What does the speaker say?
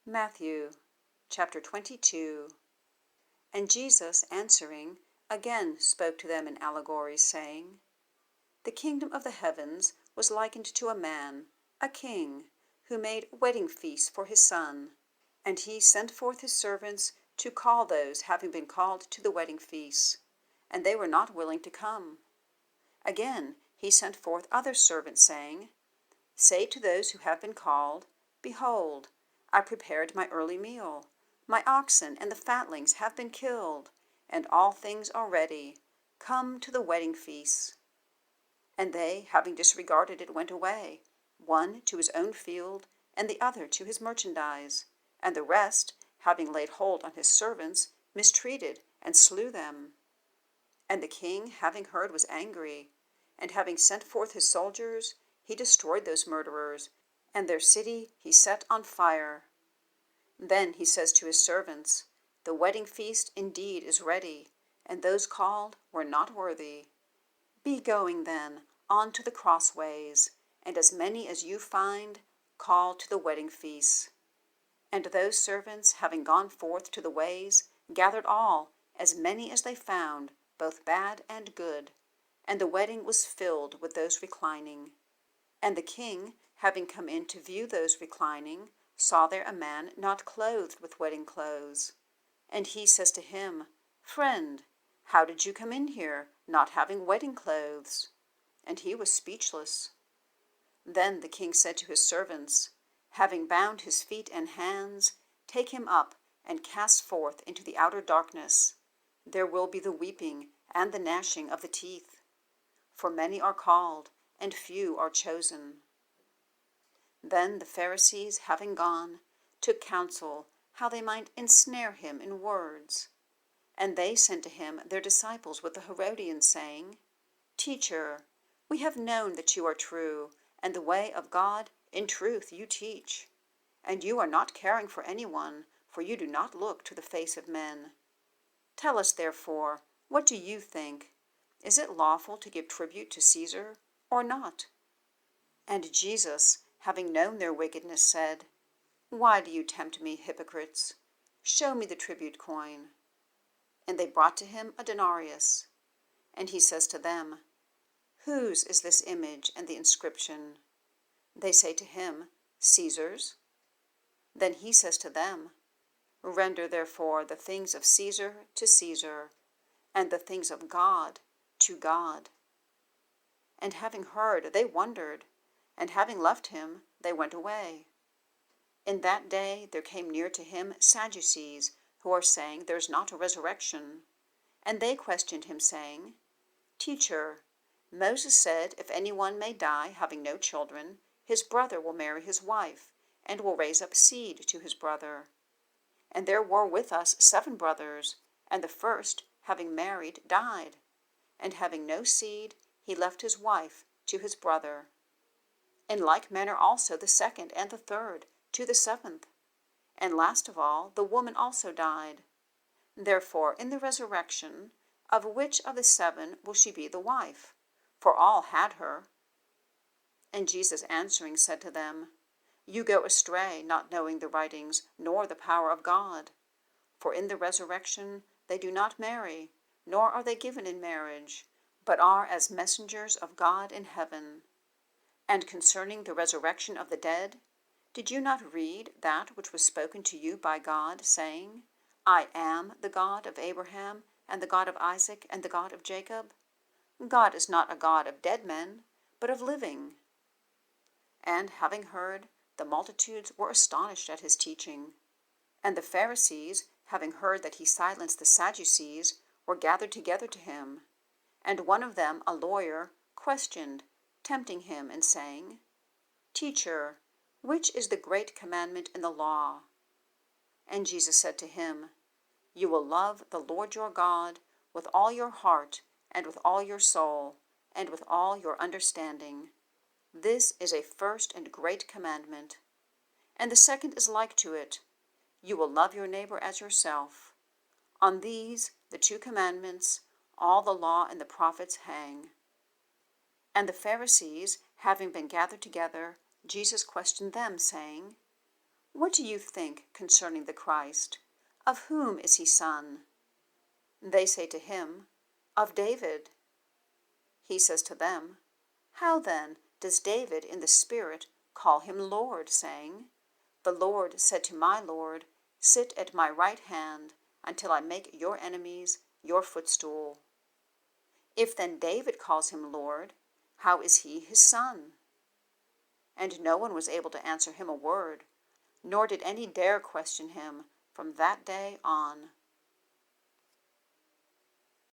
Matthew chapter 22. And Jesus answering again spoke to them in allegories, saying, The kingdom of the heavens was likened to a man, a king, who made wedding feasts for his son. And he sent forth his servants to call those having been called to the wedding feasts, and they were not willing to come. Again he sent forth other servants, saying, Say to those who have been called, Behold, I prepared my early meal. My oxen and the fatlings have been killed, and all things are ready. Come to the wedding feast. And they, having disregarded it, went away, one to his own field, and the other to his merchandise. And the rest, having laid hold on his servants, mistreated and slew them. And the king, having heard, was angry, and having sent forth his soldiers, he destroyed those murderers, and their city he set on fire. Then he says to his servants, The wedding feast indeed is ready, and those called were not worthy. Be going then on to the crossways, and as many as you find, call to the wedding feast. And those servants, having gone forth to the ways, gathered all, as many as they found, both bad and good. And the wedding was filled with those reclining. And the king, having come in to view those reclining, saw there a man not clothed with wedding clothes. And he says to him, Friend, how did you come in here, not having wedding clothes? And he was speechless. Then the king said to his servants, Having bound his feet and hands, take him up and cast forth into the outer darkness. There will be the weeping and the gnashing of the teeth. For many are called, and few are chosen. Then the Pharisees, having gone, took counsel how they might ensnare him in words. And they sent to him their disciples with the Herodians, saying, Teacher, we have known that you are true, and the way of God in truth you teach. And you are not caring for anyone, for you do not look to the face of men. Tell us, therefore, what do you think? Is it lawful to give tribute to Caesar, or not? And Jesus, having known their wickedness, said, Why do you tempt me, hypocrites? Show me the tribute coin. And they brought to him a denarius. And he says to them, Whose is this image and the inscription? They say to him, Caesar's. Then he says to them, Render therefore the things of Caesar to Caesar, and the things of God to God. And having heard, they wondered, and having left him, they went away. In that day there came near to him Sadducees, who are saying, There is not a resurrection. And they questioned him, saying, Teacher, Moses said, If anyone may die, having no children, his brother will marry his wife, and will raise up seed to his brother. And there were with us 7 brothers, and the first, having married, died. And having no seed, he left his wife to his brother. In like manner also the second and the third, to the 7th. And last of all, the woman also died. Therefore, in the resurrection, of which of the 7 will she be the wife? For all had her. And Jesus answering said to them, You go astray, not knowing the writings, nor the power of God. For in the resurrection they do not marry, nor are they given in marriage, but are as messengers of God in heaven. And concerning the resurrection of the dead, did you not read that which was spoken to you by God, saying, I am the God of Abraham, and the God of Isaac, and the God of Jacob? God is not a God of dead men, but of living. And having heard, the multitudes were astonished at his teaching. And the Pharisees, having heard that he silenced the Sadducees, were gathered together to him. And one of them, a lawyer, questioned, tempting him, and saying, Teacher, which is the great commandment in the law? And Jesus said to him, You will love the Lord your God with all your heart, and with all your soul, and with all your understanding. This is a first and great commandment. And the second is like to it, You will love your neighbor as yourself. On these, the 2 commandments, all the law and the prophets hang. And the Pharisees, having been gathered together, Jesus questioned them, saying, What do you think concerning the Christ? Of whom is he son? They say to him, Of David. He says to them, How then does David in the Spirit call him Lord, saying, The Lord said to my Lord, Sit at my right hand until I make your enemies your footstool. If then David calls him Lord, how is he his son? And no one was able to answer him a word, nor did any dare question him from that day on.